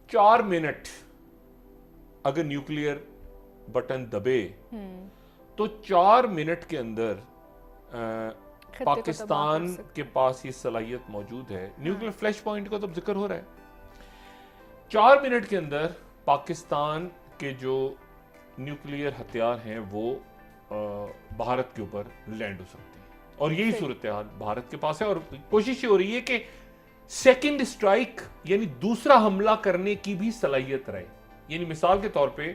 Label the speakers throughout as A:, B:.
A: 4 minute अगर nuclear button दबे तो 4 मिनट के अंदर पाकिस्तान के पास ये सलाहियत मौजूद है। न्यूक्लियर फ्लैश पॉइंट का तो जिक्र हो रहा है। 4 मिनट के अंदर पाकिस्तान के जो न्यूक्लियर हथियार हैं वो भारत के ऊपर लैंड हो सकते हैं, और यही सूरत हाल भारत के पास है। और कोशिश ये हो रही है कि सेकंड स्ट्राइक यानी दूसरा हमला करने की भी सलाहियत रहे। यानी मिसाल के तौर पे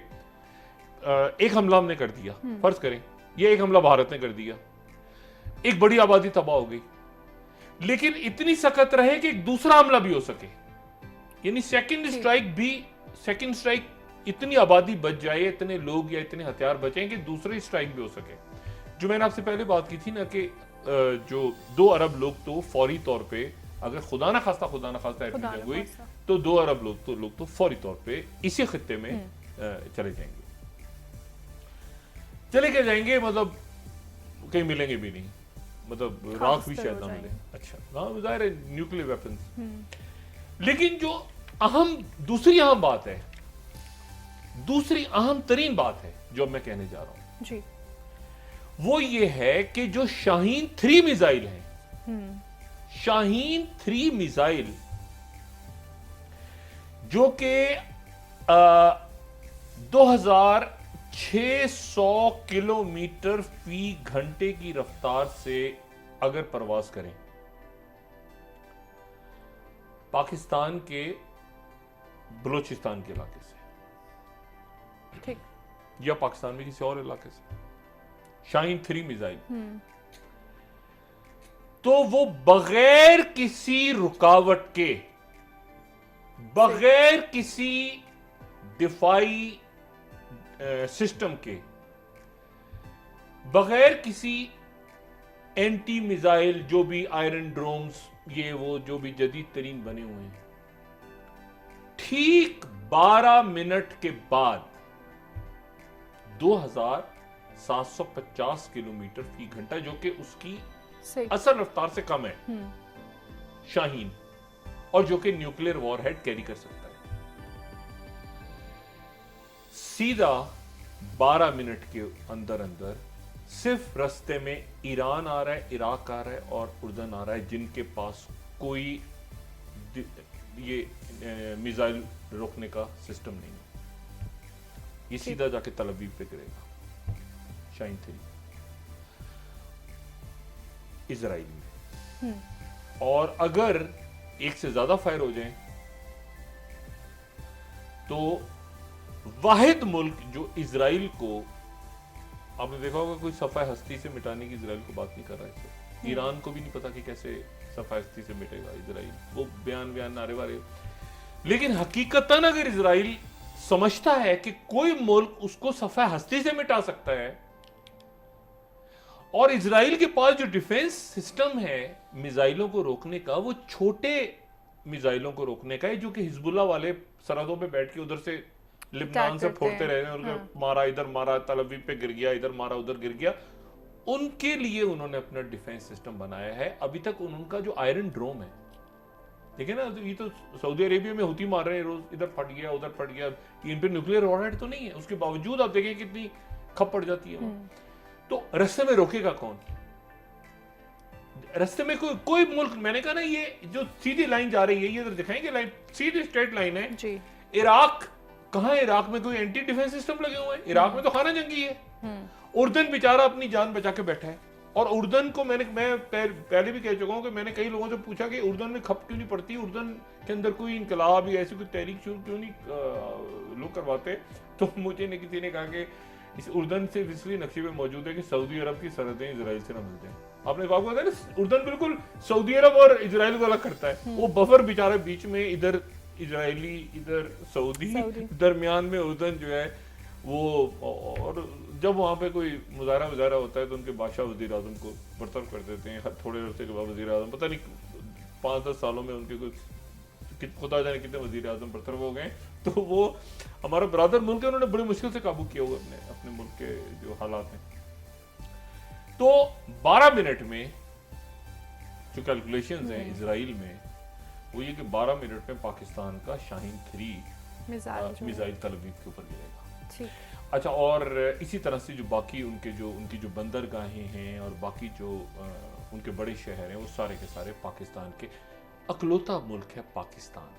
A: एक हमला हमने कर दिया, फर्ज करें ये एक हमला भारत ने कर दिया, एक बड़ी आबादी तबाह हो गई, लेकिन इतनी सख्त रहे कि एक दूसरा हमला भी हो सके। यानी सेकंड स्ट्राइक इतनी आबादी बच जाए, इतने लोग या इतने हथियार बचें कि दूसरी स्ट्राइक भी हो सके। जो मैंने आपसे पहले बात की थी ना कि जो 2 अरब लोग तो फौरी तौर पे, अगर खुदा ना खास्ता इतनी जंग हुई तो 2 अरब लोग तो फौरी तौर पे इसी खित्ते में चले जाएंगे, मतलब कहीं मिलेंगे भी नहीं, मतलब राख भी शायद ना मिले। अच्छा हाँ, जाहिर है न्यूक्लियर वेपन्स। लेकिन जो दूसरी अहम तरीन बात है जो मैं कहने जा रहा हूं जी, वो ये है कि जो शाहीन 3 मिसाइल हैं, शाहीन 3 मिसाइल जो कि 2600 किलोमीटर फी घंटे की रफ्तार से अगर परवाज करें पाकिस्तान के बलूचिस्तान के इलाके से,
B: ठीक,
A: या पाकिस्तान में किसी और इलाके से, शाहीन 3 मिसाइल, तो वो बगैर किसी रुकावट के, बगैर किसी दिफाई सिस्टम के, बगैर किसी एंटी मिसाइल जो भी आयरन ड्रोन्स ये वो जो भी जदीद तरीन बने हुए हैं, ठीक 12 मिनट के बाद 2750 किलोमीटर फी घंटा, जो कि उसकी असल रफ्तार से कम है शाहीन, और जो कि न्यूक्लियर वॉरहेड कैरी कर सकता है, सीधा 12 मिनट के अंदर अंदर सिर्फ रास्ते में ईरान आ रहा है, इराक आ रहा है और उर्दन आ रहा है, जिनके पास कोई ये मिसाइल रोकने का सिस्टम नहीं है। ये सीधा जाके तल अवीव पे गिरेगा शाहीन 3 इजराइल में। और अगर एक से ज्यादा फायर हो जाए तो वाहिद मुल्क जो इजराइल को, आपने देखा होगा कोई सफाई हस्ती से मिटाने की इजराइल को बात नहीं कर रहा है, ईरान को भी नहीं पता कि कैसे सफाई हस्ती से मिटेगा इजराइल, वो बयान नारे वारे। लेकिन हकीकतन अगर इजराइल समझता है कि कोई मुल्क उसको सफाई हस्ती से मिटा सकता है, और इजराइल के पास जो डिफेंस सिस्टम है मिसाइलों को रोकने का, वो छोटे मिसाइलों को रोकने का है, जो कि हिजबुल्लाह वाले सरहदों पे बैठ के उधर से लिबनान से फोड़ते रहे हैं, उनको मारा, इधर मारा, तल अवीव पे गिर गया, इधर मारा, उधर गिर गया। उनके लिए उन्होंने अपना डिफेंस सिस्टम बनाया है। अभी तक उनका जो आयरन ड्रोम है, देखिए ना, ये तो सऊदी अरेबिया में हुती मार रहे हैं रोज, इधर फट गया उधर फट गया, इन पे न्यूक्लियर वॉरहेड तो नहीं है, उसके बावजूद आप देखें कितनी खप पड़ जाती है। तो रास्ते में रोकेगा कौन? रास्ते में कोई मुल्क, मैंने कहा ना, ये जो सीधी लाइन जा रही है, ये इधर दिखाएंगे लाइन, सीधी स्ट्रेट लाइन है जी। इराक कहां है? इराक में कोई एंटी डिफेंस सिस्टम लगे हुए हैं? इराक में तो खाना जंगी है। उर्दन बेचारा अपनी जान बचा के बैठा है, और उर्दन को मैं पहले भी कह चुका हूं कि मैंने कई लोगों से पूछा कि उर्दन में खप क्यों नहीं पड़ती, उर्दन के अंदर कोई इनकलाब या ऐसी कोई तहरीक शुरू क्यों नहीं लोग करवाते। तो मुझे किसी ने कहा कि इस उर्दन से इसलिए नक्शे पे मौजूद है कि सऊदी अरब की सरहदें इजराइल से ना मिलते हैं। आपने कहा ना, उर्दन बिल्कुल सऊदी अरब और इजराइल को अलग करता है, वो बफर बेचारा बीच में, इधर इजरायली इधर सऊदी, दरमियान में उर्दन जो है वो। और जब वहां पे कोई मुजाहरा होता है तो उनके बादशाह वजीर आजम को बरतरफ कर देते हैं, थोड़े अरसे के बाद वजीर आजम, पता नहीं 5-10 सालों में उनके कुछ खुदा जाने कितने वजीर आजम बरतरफ हो गए। तो वो हमारा बरादर मुल्क है, उन्होंने बड़ी मुश्किल से काबू किया हुआ अपने मुल्क के जो हालात हैं। तो 12 मिनट में जो कैलकुलेशंस हैं इजराइल में, वो ये कि 12 मिनट में पाकिस्तान का शाहीन 3
B: میزائل
A: تل ابیب کے اوپر گرے گا.
B: ٹھیک.
A: اچھا, اور اسی طرح سے جو باقی ان کی جو بندرگاہیں ہیں اور باقی جو ان کے بڑے شہر ہیں وہ سارے کے سارے پاکستان کے اکلوتا ملک ہے پاکستان.